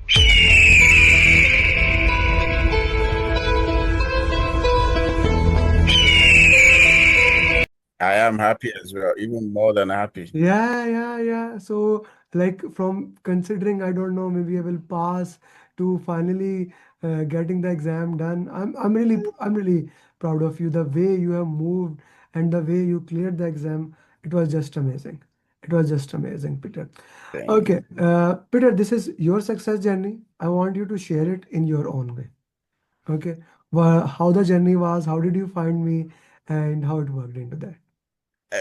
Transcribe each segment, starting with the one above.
I am happy as well, even more than happy. Yeah. So, like, from considering, I don't know, maybe I will pass to finally getting the exam done. I'm really proud of you. The way you have moved and the way you cleared the exam, it was just amazing. It was just amazing, Peter. Thank you. Okay, Peter, this is your success journey. I want you to share it in your own way. Okay, well, how the journey was, how did you find me, and how it worked into that.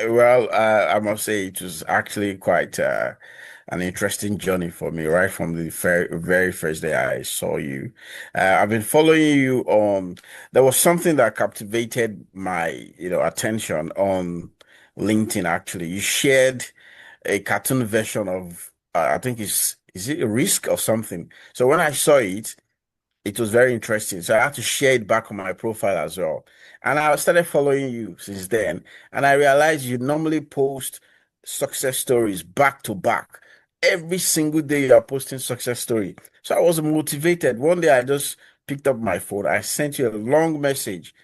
Well, I must say it was actually quite an interesting journey for me, right from the very first day I saw you. I've been following you on. There was something that captivated my, attention on LinkedIn. Actually, you shared a cartoon version of, I think is it a risk or something? So when I saw it. It was very interesting. So I had to share it back on my profile as well. And I started following you since then. And I realized you normally post success stories back to back. Every single day you are posting success story. So I was motivated. One day I just picked up my phone. I sent you a long message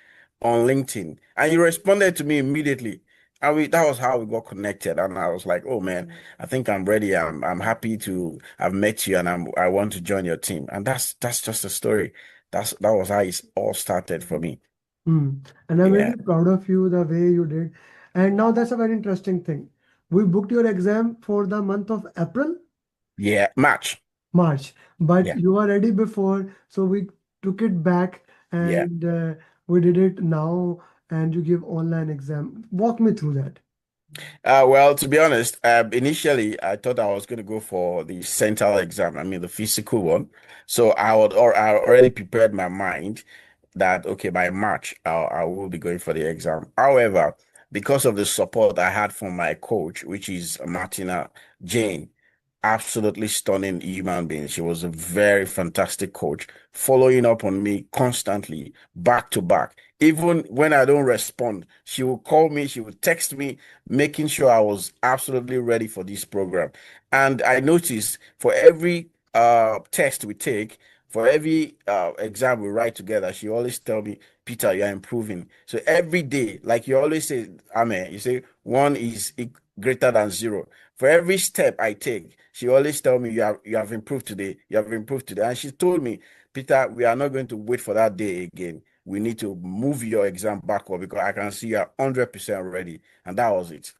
on LinkedIn and you responded to me immediately. And that was how we got connected. And I was like, oh man, I think I'm ready. I'm happy to have met you and I want to join your team. And that's just a story. That was how it all started for me. And I'm Yeah. really proud of you the way you did. And now that's a very interesting thing. We booked your exam for the month of April, Yeah. Match. March, but Yeah. you were ready before, so we took it back Yeah. and we did it now. And you give online exam. Walk me through that. Well, to be honest, initially I thought I was going to go for the central exam. I mean, the physical one. So I already prepared my mind that okay, by March I will be going for the exam. However, because of the support I had from my coach, which is Martina Jane, absolutely stunning human being. She was a very fantastic coach, following up on me constantly, back to back. Even when I don't respond, she will call me, she will text me, making sure I was absolutely ready for this program. And I noticed for every test we take, for every exam we write together, she always tell me, Peter, you're improving. So every day, like you always say, Amen, you say one is greater than zero. For every step I take, she always tell me you have improved today, you have improved today. And she told me, Peter, we are not going to wait for that day again. We need to move your exam backward because I can see you are 100% ready. And that was it.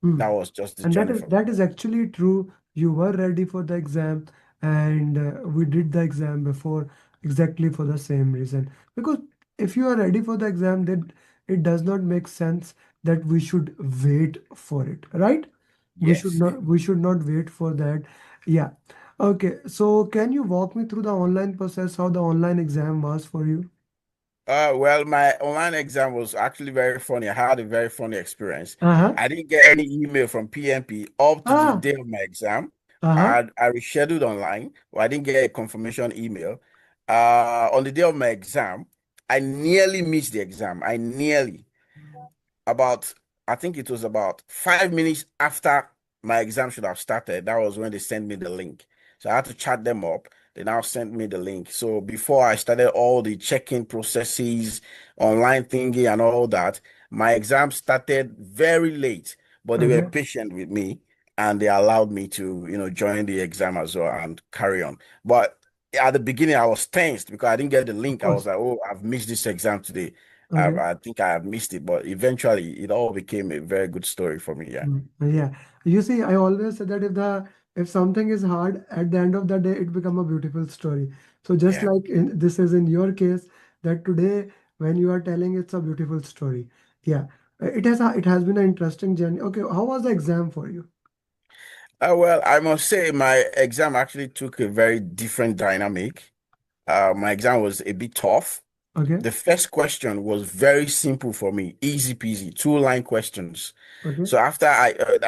Hmm. That was just the And that journey is for me. that is actually true. You were ready for the exam, and we did the exam before exactly for the same reason. Because if you are ready for the exam, then it does not make sense that we should wait for it, right? We should Yes. not we should not wait for that. Yeah. Okay. So can you walk me through the online process, how the online exam was for you? Well, my online exam was actually very funny. I had a very funny experience. Uh-huh. I didn't get any email from PMP up to the Ah. day of my exam. Uh-huh. I rescheduled online, but I didn't get a confirmation email. On the day of my exam, I nearly missed the exam. About, I think it was about 5 minutes after my exam should have started. That was when they sent me the link. So I had to chat them up. They now sent me the link. So before I started all the check-in processes, online thingy and all that, my exam started very late, but they were Okay. patient with me and they allowed me to, join the exam as well and carry on. But at the beginning, I was tensed because I didn't get the Of link. I was course. like, oh, I've missed this exam today. Okay. I think I have missed it, but eventually it all became a very good story for me. Yeah. Yeah. You see, I always say that if something is hard, at the end of the day, it become a beautiful story. So just Yeah. like this is in your case, that today when you are telling it's a beautiful story. Yeah. It has been an interesting journey. Okay, how was the exam for you? Well, I must say my exam actually took a very different dynamic. My exam was a bit tough. Okay. The first question was very simple for me, easy peasy, two-line questions. Okay. So after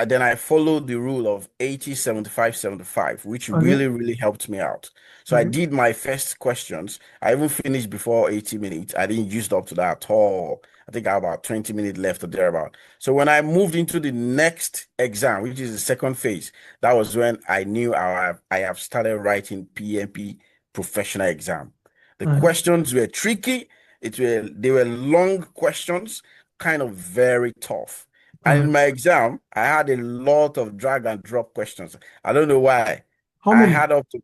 then I followed the rule of 80, 75, 75, which Okay. really, really helped me out. So I Okay. did my first questions. I even finished before 80 minutes. I didn't use up to that at all. I think I have about 20 minutes left or thereabout. So when I moved into the next exam, which is the second phase, that was when I knew I have started writing PMP professional exam. The Uh, questions were tricky. They were long questions, kind of very tough. And uh, in my exam, I had a lot of drag and drop questions. I don't know why. how I many? had up to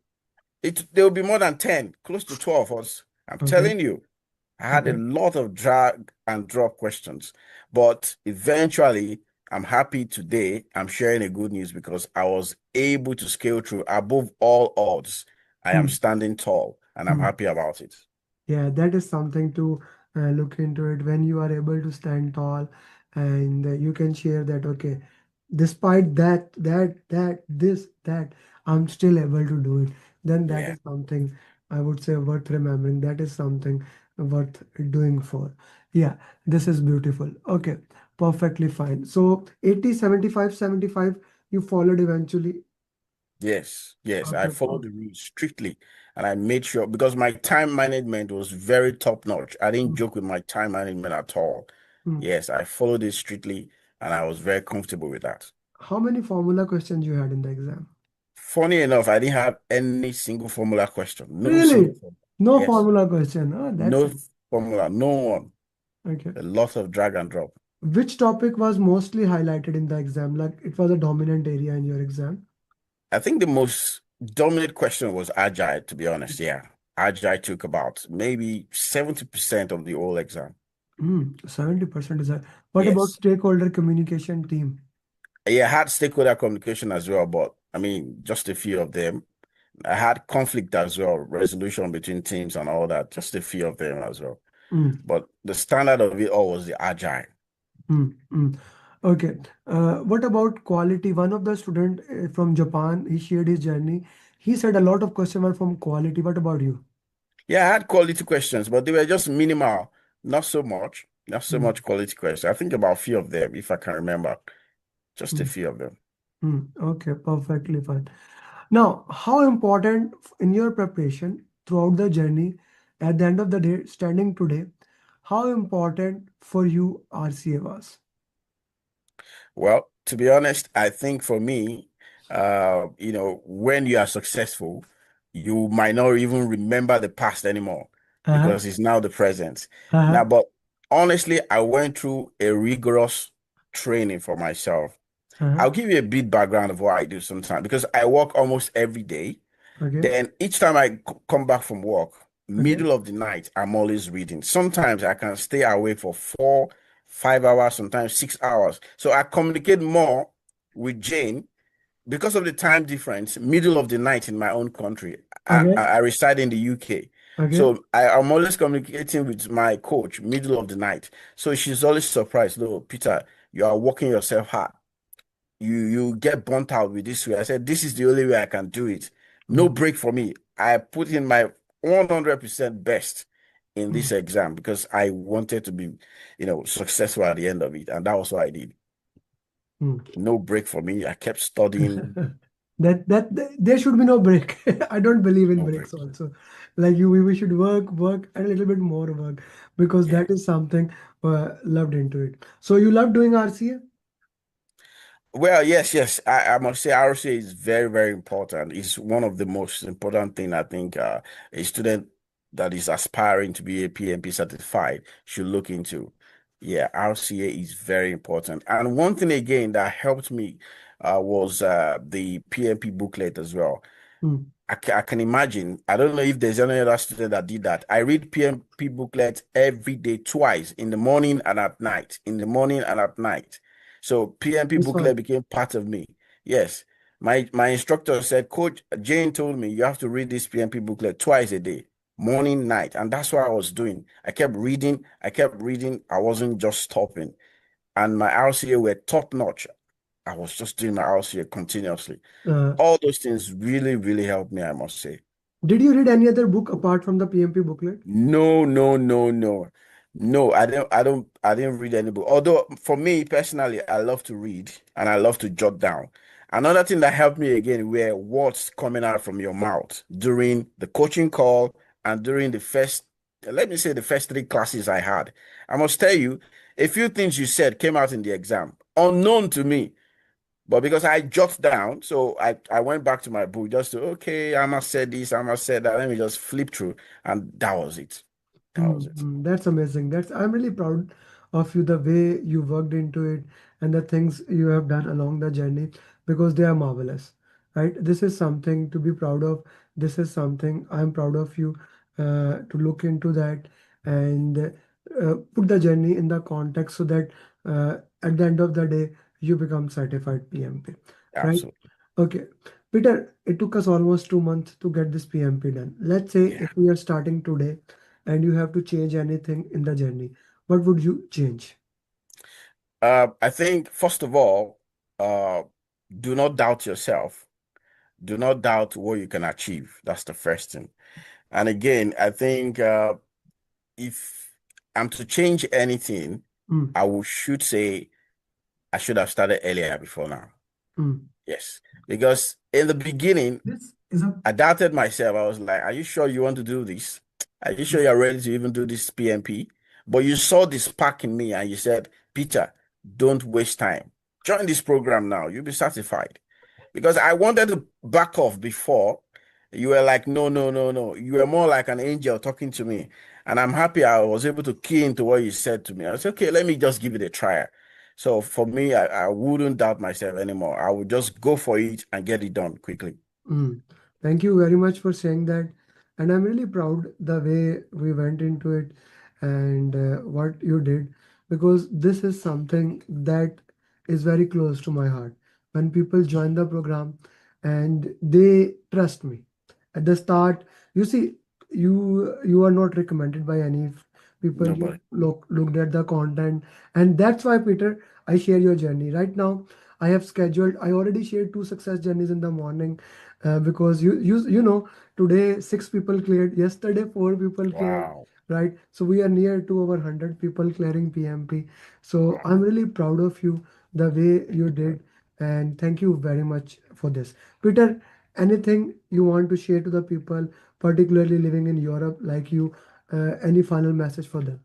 it. There will be more than 10, close to 12 of us. I'm Okay. telling you, I had a Okay. lot of drag and drop questions. But eventually, I'm happy today. I'm sharing a good news because I was able to scale through above all odds. I am Hmm. standing tall and I'm Hmm. happy about it. Yeah, that is something to look into it when you are able to stand tall and you can share that, okay, despite that, I'm still able to do it. Then that Yeah. is something I would say worth remembering. That is something worth doing for. Yeah, this is beautiful. Okay, perfectly fine. So 80, 75, 75, you followed eventually. Yes, yes, I Okay, followed the rules strictly and I made sure because my time management was very top notch. I didn't mm, joke with my time management at all. mm. Yes, I followed it strictly and I was very comfortable with that. How many formula questions you had in the exam? Funny enough, I didn't have any single formula question. No single Really? formula. No Yes, formula question. Oh, that's no formula, no one. okay. A lot of drag and drop. Which topic was mostly highlighted in the exam? Like it was a dominant area in your exam? I think the most dominant question was agile, to be honest. Yeah. Agile took about maybe 70% of the whole exam. 70% is that. What about Yes. stakeholder communication team? Yeah, I had stakeholder communication as well, but I mean, just a few of them. I had conflict as well, resolution between teams and all that, just a few of them as well. Mm, But the standard of it all was the agile. mm. Okay. What about quality? One of the student from Japan, he shared his journey. He said a lot of questions were from quality. What about you? Yeah, I had quality questions, but they were just minimal, not so Mm, much quality questions. I think about a few of them, if I can remember, just a mm, few of them. Okay, perfectly fine. Now, how important in your preparation throughout the journey, at the end of the day, standing today, how important for you RCA was? Well, to be honest, I think for me, when you are successful, you might not even remember the past anymore Uh-huh, because it's now the present. Now, uh-huh, but honestly, I went through a rigorous training for myself. uh-huh. I'll give you a bit background of what I do sometimes because I work almost every day. Okay, Then each time I come back from work, okay, middle of the night, I'm always reading. Sometimes I can stay awake for 4, 5 hours, sometimes 6 hours. So I communicate more with Jane because of the time difference, middle of the night in my own country. okay, I reside in the UK. okay. So I'm always communicating with my coach, middle of the night. So she's always surprised. No, Peter, you are working yourself hard. You get burnt out with this way. I said, this is the only way I can do it. No Mm, break for me. I put in my 100% best in mm, this exam because I wanted to be, successful at the end of it. And that was what I did. mm. No break for me. I kept studying, There should be no break. I don't believe in no breaks break. also. Like you, we should work, and a little bit more work because Yeah. that is something loved into it. So you love doing RCA? Well, yes, yes. I must say RCA is very, very important. It's one of the most important thing I think a student that is aspiring to be a PMP certified should look into. Yeah, RCA is very important. And one thing again that helped me was the PMP booklet as well. Mm, I can imagine. I don't know if there's any other student that did that. I read PMP booklets every day, twice, in the morning and at night. In the morning and at night. So PMP it's booklet fun. became part of me. Yes. My instructor said, Coach Jane told me you have to read this PMP booklet twice a day, morning, night. And that's what I was doing. I kept reading, I kept reading. I wasn't just stopping. And my RCA were top notch. I was just doing my RCA continuously. Uh, All those things really, really helped me, I must say. Did you read any other book apart from the PMP booklet? No, no, no, no. No, I didn't read any book. Although for me personally, I love to read and I love to jot down. Another thing that helped me again were what's coming out from your mouth during the coaching call and during the first, let me say the first three classes I had. I must tell you, a few things you said came out in the exam, unknown to me. But because I jot down, so I went back to my book just to, okay, I must say this, I must say that. Let me just flip through. And that was it. That was it. That's amazing. I'm really proud of you, the way you worked into it and the things you have done along the journey, because they are marvelous. Right? This is something to be proud of. This is something I'm proud of you, to look into that and put the journey in the context so that at the end of the day you become certified PMP. Right? Absolutely. Okay. Peter, it took us almost 2 months to get this PMP done. Let's say Yeah. if we are starting today and you have to change anything in the journey, what would you change? I think, first of all, uh, do not doubt yourself. Do not doubt what you can achieve. That's the first thing. And again, I think if I'm to change anything, Mm, should say I should have started earlier before now. mm. Yes. Because in the beginning, This is a I doubted myself. I was like, are you sure you want to do this? Are you sure you're ready to even do this PMP? But you saw this spark in me and you said, Peter, don't waste time. Join this program now. You'll be satisfied. Because I wanted to back off before. You were like, no, no, no, no. You were more like an angel talking to me. And I'm happy I was able to key into what you said to me. I said, okay, let me just give it a try. So for me, I wouldn't doubt myself anymore. I would just go for it and get it done quickly. Mm. Thank you very much for saying that. And I'm really proud the way we went into it and what you did, because this is something that is very close to my heart. When people join the program and they trust me. At the start, you see, you are not recommended by any people. You Nobody. looked at the content, and that's why, Peter, I share your journey right now. I have scheduled. I already shared 2 success journeys in the morning, because you know, today 6 people cleared, yesterday 4 people cleared, Wow. right? So we are near to over 100 people clearing PMP. So Wow. I'm really proud of you, the way you did, and thank you very much for this. Peter, anything you want to share to the people, particularly living in Europe like you, any final message for them?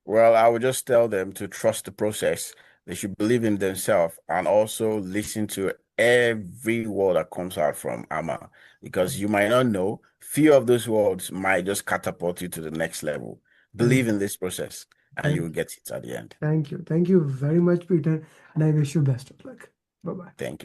Well, I would just tell them to trust the process. They should believe in themselves and also listen to every word that comes out from Amma because you might not know. Few of those words might just catapult you to the next level. Thank Believe in this process and you will thank get it at the end. thank you very much, Peter, and I wish you best of luck. Bye bye. Thank you.